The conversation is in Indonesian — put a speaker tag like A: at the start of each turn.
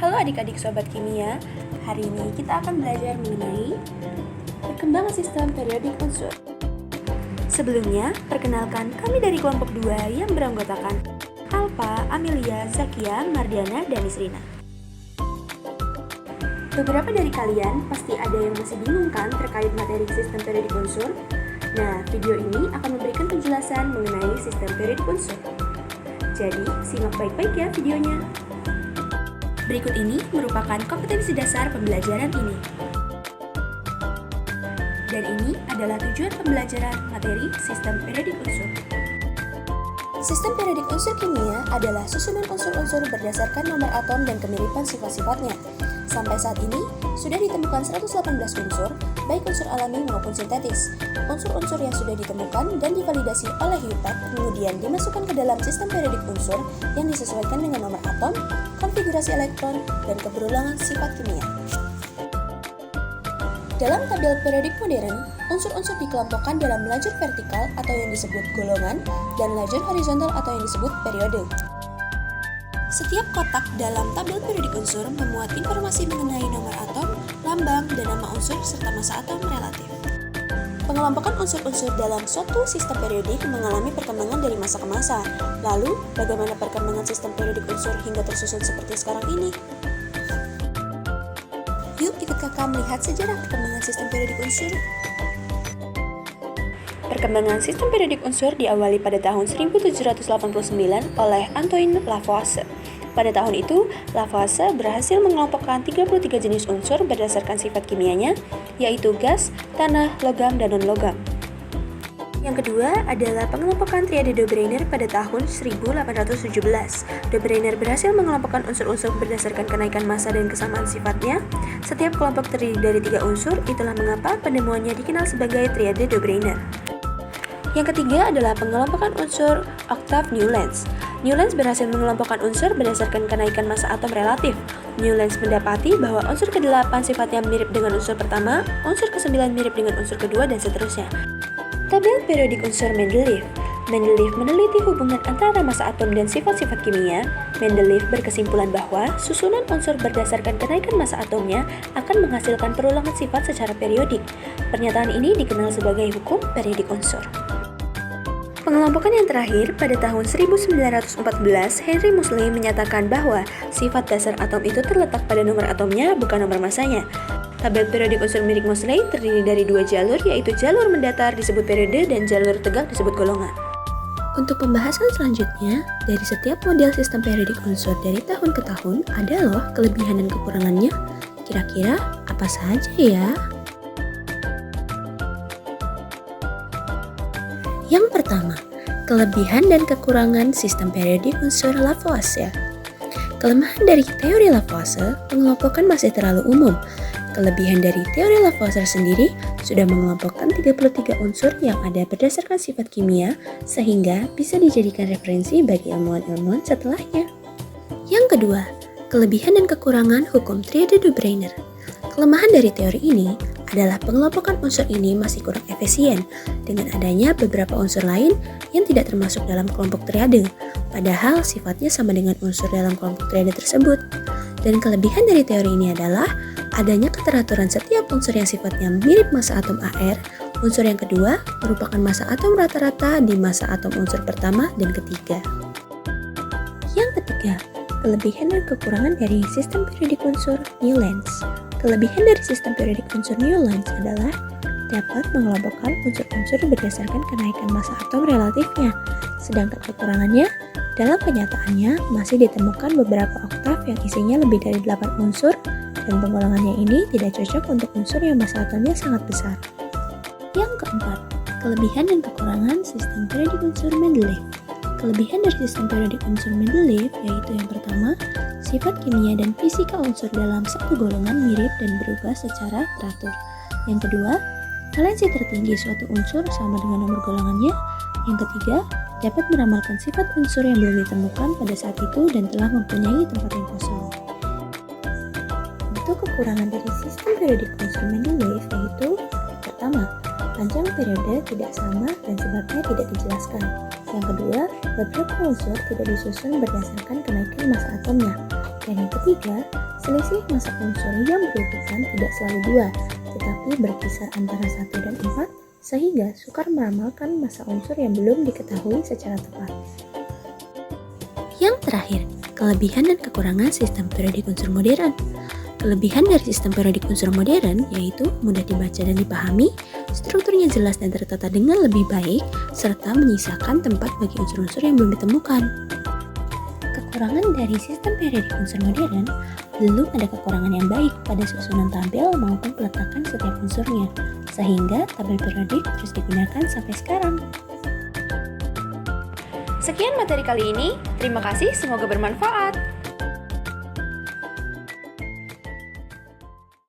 A: Halo adik-adik sobat kimia, hari ini kita akan belajar mengenai perkembangan sistem periodik unsur. Sebelumnya, perkenalkan kami dari kelompok 2 yang beranggotakan Alfa, Amelia, Zakia, Mardiana, dan Isrina. Beberapa dari kalian pasti ada yang masih bingung kan terkait materi sistem periodik unsur? Nah, video ini akan memberikan penjelasan mengenai sistem periodik unsur. Jadi, simak baik-baik ya videonya. Berikut ini merupakan kompetensi dasar pembelajaran ini. Dan ini adalah tujuan pembelajaran materi sistem periodik unsur. Sistem periodik unsur kimia adalah susunan unsur-unsur berdasarkan nomor atom dan kemiripan sifat-sifatnya. Sampai saat ini, sudah ditemukan 118 unsur, baik unsur alami maupun sintetis. Unsur-unsur yang sudah ditemukan dan divalidasi oleh UPAC kemudian dimasukkan ke dalam sistem periodik unsur yang disesuaikan dengan nomor atom, konfigurasi elektron, dan keberulangan sifat kimia. Dalam tabel periodik modern, unsur-unsur dikelompokkan dalam lajur vertikal atau yang disebut golongan dan lajur horizontal atau yang disebut periode. Setiap kotak dalam tabel periodik unsur memuat informasi mengenai nomor atom, lambang, dan nama unsur serta massa atom relatif. Pengelompokan unsur-unsur dalam suatu sistem periodik mengalami perkembangan dari masa ke masa. Lalu, bagaimana perkembangan sistem periodik unsur hingga tersusun seperti sekarang ini? Yuk ikut kakak melihat sejarah perkembangan sistem periodik unsur. Perkembangan sistem periodik unsur diawali pada tahun 1789 oleh Antoine Lavoisier. Pada tahun itu, Lavoisier berhasil mengelompokkan 33 jenis unsur berdasarkan sifat kimianya, yaitu gas, tanah, logam, dan non-logam. Yang kedua adalah pengelompokan triade de Bruner pada tahun 1817. De Bruner berhasil mengelompokkan unsur-unsur berdasarkan kenaikan massa dan kesamaan sifatnya. Setiap kelompok terdiri dari 3 unsur, itulah mengapa penemuannya dikenal sebagai triade de Bruner. Yang ketiga adalah pengelompokan unsur Octave Newlands. Newlands berhasil mengelompokkan unsur berdasarkan kenaikan massa atom relatif. Newlands mendapati bahwa unsur ke-8 sifatnya mirip dengan unsur pertama, unsur ke-9 mirip dengan unsur kedua, dan seterusnya. Tabel periodik unsur Mendeleev. Mendeleev meneliti hubungan antara massa atom dan sifat-sifat kimia. Mendeleev berkesimpulan bahwa susunan unsur berdasarkan kenaikan massa atomnya akan menghasilkan perulangan sifat secara periodik. Pernyataan ini dikenal sebagai hukum periodik unsur. Pengelompokan yang terakhir pada tahun 1914, Henry Moseley menyatakan bahwa sifat dasar atom itu terletak pada nomor atomnya, bukan nomor massanya. Tabel periodik unsur milik Moseley terdiri dari 2 jalur, yaitu jalur mendatar disebut periode dan jalur tegak disebut golongan. Untuk pembahasan selanjutnya, dari setiap model sistem periodik unsur dari tahun ke tahun, ada loh kelebihan dan kekurangannya. Kira-kira apa saja ya? Yang pertama, kelebihan dan kekurangan sistem periodik unsur Lavoisier. Kelemahan dari teori Lavoisier, pengelompokan masih terlalu umum. Kelebihan dari teori Lavoisier sendiri sudah mengelompokkan 33 unsur yang ada berdasarkan sifat kimia sehingga bisa dijadikan referensi bagi ilmuwan-ilmuwan setelahnya. Yang kedua, kelebihan dan kekurangan hukum triade de Bruner. Kelemahan dari teori ini adalah pengelompokan unsur ini masih kurang efisien dengan adanya beberapa unsur lain yang tidak termasuk dalam kelompok triade, padahal sifatnya sama dengan unsur dalam kelompok triade tersebut. Dan kelebihan dari teori ini adalah adanya keteraturan setiap unsur yang sifatnya mirip massa atom AR. Unsur yang kedua merupakan massa atom rata-rata di massa atom unsur pertama dan ketiga. Yang ketiga, kelebihan dan kekurangan dari sistem periodik unsur Newlands. Kelebihan dari sistem periodik unsur Newlands adalah dapat mengelompokkan unsur-unsur berdasarkan kenaikan massa atom relatifnya. Sedangkan kekurangannya, dalam kenyataannya masih ditemukan beberapa oktav yang isinya lebih dari 8 unsur dan penggolongannya ini tidak cocok untuk unsur yang massa atomnya sangat besar. Yang keempat, kelebihan dan kekurangan sistem periodik unsur Mendeleev. Kelebihan dari sistem periodik unsur Mendeleev yaitu yang pertama, sifat kimia dan fisika unsur dalam satu golongan mirip dan berubah secara teratur. Yang kedua, valensi tertinggi suatu unsur sama dengan nomor golongannya. Yang ketiga, dapat meramalkan sifat unsur yang belum ditemukan pada saat itu dan telah mempunyai tempat yang kosong. Untuk kekurangan dari sistem periodik unsur Mendeleev yaitu pertama, panjang periode tidak sama dan sebabnya tidak dijelaskan. Yang kedua, beberapa unsur tidak disusun berdasarkan kenaikan massa atomnya. Dan yang ketiga, Selisih masa unsur yang berurutan tidak selalu 2, tetapi berkisar antara 1 dan 4, sehingga sukar meramalkan masa unsur yang belum diketahui secara tepat. Yang terakhir, kelebihan dan kekurangan sistem periodik unsur modern. Kelebihan dari sistem periodik unsur modern yaitu mudah dibaca dan dipahami, strukturnya jelas dan tertata dengan lebih baik, serta menyisakan tempat bagi unsur-unsur yang belum ditemukan. Kekurangan dari sistem periodik unsur modern, belum ada kekurangan yang baik pada susunan tabel maupun peletakan setiap unsurnya, sehingga tabel periodik terus digunakan sampai sekarang.
B: Sekian materi kali ini, terima kasih, semoga bermanfaat.